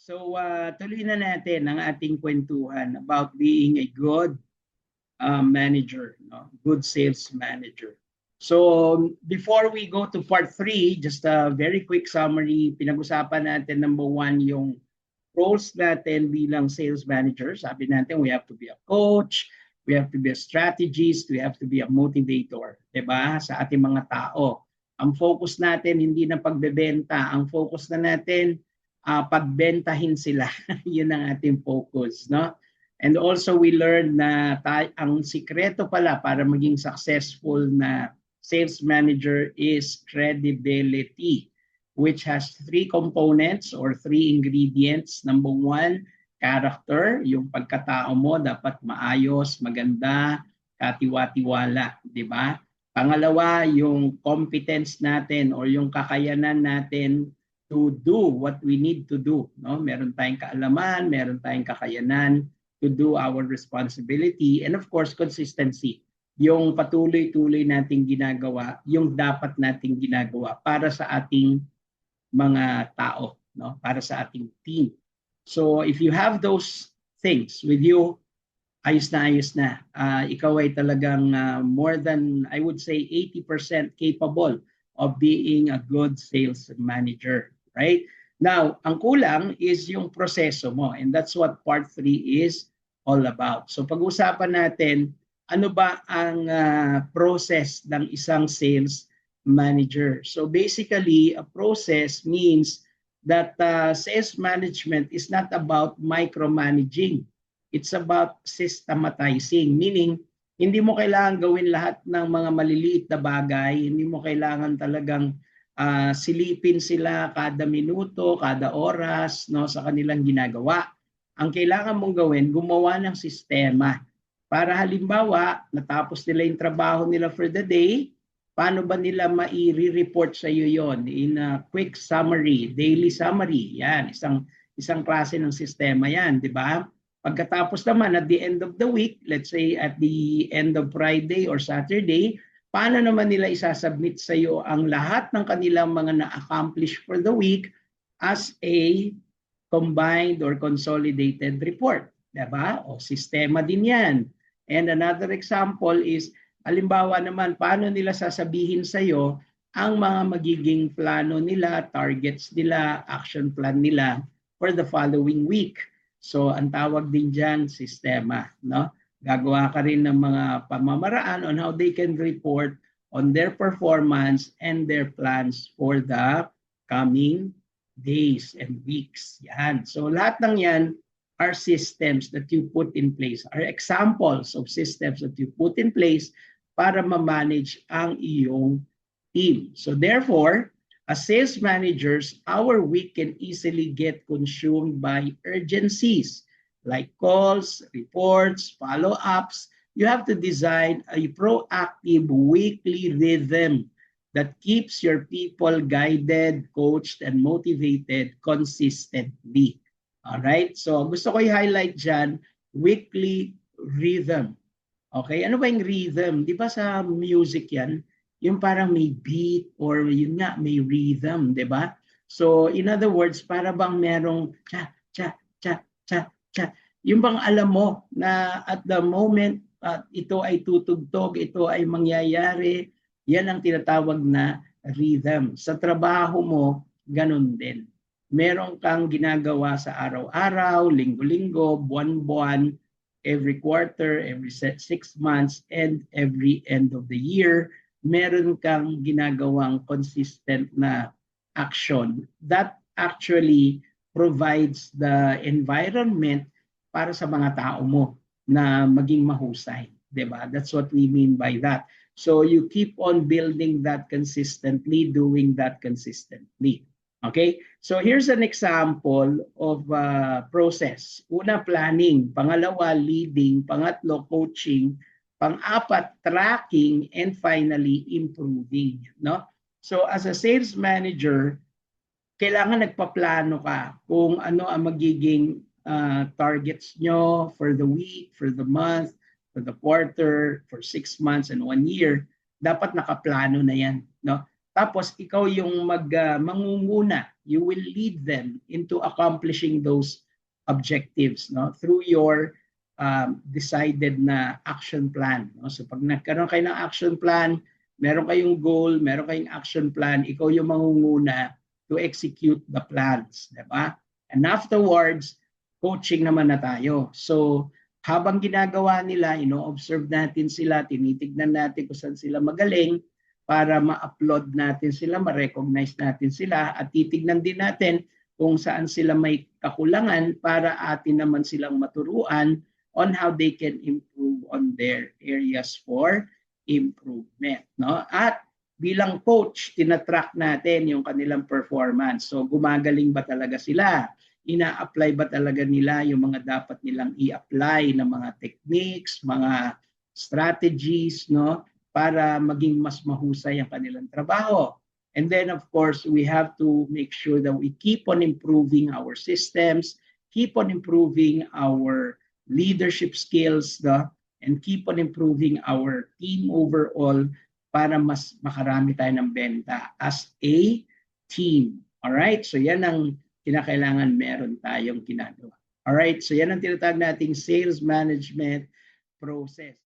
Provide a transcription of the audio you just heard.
So tuloy na natin ang ating kwentuhan about being a good manager, no? Good sales manager. So before we go to part 3, just a very quick summary. Pinag-usapan natin number 1 yung roles natin bilang sales manager. Sabi natin we have to be a coach, we have to be a strategist, we have to be a motivator, 'di ba? Sa ating mga tao. Ang focus natin hindi na pagbebenta, ang focus na natin pagbentahin sila. Yun ang ating focus, no? And also we learned na ang sikreto pala para maging successful na sales manager is credibility, which has 3 components or 3 ingredients. Number 1, character, yung pagkatao mo dapat maayos, maganda, katiwa-tiwala, di ba? Pangalawa, yung competence natin or yung kakayanan natin to do what we need to do, no? Meron tayong kaalaman, meron tayong kakayanan to do our responsibility, and of course consistency, yung patuloy-tuloy nating ginagawa, yung dapat nating ginagawa para sa ating mga tao, no? Para sa ating team. So if you have those things with you, ayos na ayos na. Ikaw ay talagang more than, I would say, 80% capable of being a good sales manager, right? Now, ang kulang is yung proseso mo, and that's what part 3 is all about. So pag-usapan natin, ano ba ang process ng isang sales manager? So basically, a process means that sales management is not about micromanaging. It's about systematizing, meaning hindi mo kailangan gawin lahat ng mga maliliit na bagay, hindi mo kailangan talagang silipin sila kada minuto, kada oras, no, sa kanilang ginagawa. Ang kailangan mong gawin, gumawa ng sistema. Para halimbawa, natapos nila yung trabaho nila for the day, paano ba nila mai-report sa iyo yon in a quick summary, daily summary? Yan, isang klase ng sistema yan, di ba? Pagkatapos naman, at the end of the week, let's say at the end of Friday or Saturday, paano naman nila isasubmit sa iyo ang lahat ng kanilang mga na-accomplish for the week as a combined or consolidated report, diba? O sistema din yan. And another example is, halimbawa naman, paano nila sasabihin sa iyo ang mga magiging plano nila, targets nila, action plan nila for the following week. So, ang tawag din dyan, sistema, no? Gagawa ka rin ng mga pamamaraan on how they can report on their performance and their plans for the coming days and weeks. Yan. So lahat ng yan are systems that you put in place, are examples of systems that you put in place para ma-manage ang iyong team. So therefore, as sales managers, our week can easily get consumed by urgencies like calls, reports, follow-ups. You have to design a proactive weekly rhythm that keeps your people guided, coached, and motivated consistently. All right? So gusto ko i-highlight dyan, weekly rhythm. Okay? Ano ba yung rhythm? Di ba sa music yan? Yung parang may beat or yun nga, may rhythm, di ba? So in other words, para bang merong cha, cha, cha, cha, cha. Yung bang alam mo na at the moment ito ay tutugtog, ito ay mangyayari, yan ang tinatawag na rhythm. Sa trabaho mo, ganun din. Meron kang ginagawa sa araw-araw, linggo-linggo, buwan-buwan, every quarter, every 6 months, and every end of the year, meron kang ginagawang consistent na action that actually provides the environment para sa mga tao mo na maging mahusay, 'di ba? That's what we mean by that. So you keep on building that consistently, doing that consistently. Okay? So here's an example of process. Una, planning. Pangalawa, leading. Pangatlo, coaching. Pang-apat, tracking, and finally, improving. No? So as a sales manager, kailangan nagpaplano ka kung ano ang magiging targets nyo for the week, for the month, for the quarter, for 6 months and 1 year. Dapat nakaplano na yan. No? Tapos ikaw yung mangunguna. You will lead them into accomplishing those objectives, no, through your decided na action plan, no? So pag nagkaroon kayo ng action plan, meron kayong goal, meron kayong action plan, ikaw yung mangunguna to execute the plans, di ba? And afterwards, coaching naman na tayo. So habang ginagawa nila, observe natin sila, tinitignan natin kung saan sila magaling para ma-upload natin sila, ma-recognize natin sila, at titignan din natin kung saan sila may kakulangan para atin naman silang maturuan on how they can improve on their areas for improvement, no? At bilang coach, tinatrack natin yung kanilang performance. So gumagaling ba talaga sila? Ina-apply ba talaga nila yung mga dapat nilang i-apply na mga techniques, mga strategies, no? Para maging mas mahusay ang kanilang trabaho. And then, of course, we have to make sure that we keep on improving our systems, keep on improving our leadership skills, and keep on improving our team overall para mas makarami tayo ng benta as a team. Alright? So yan ang kinakailangan meron tayong ginagawa. Alright? So yan ang tinatawag nating sales management process.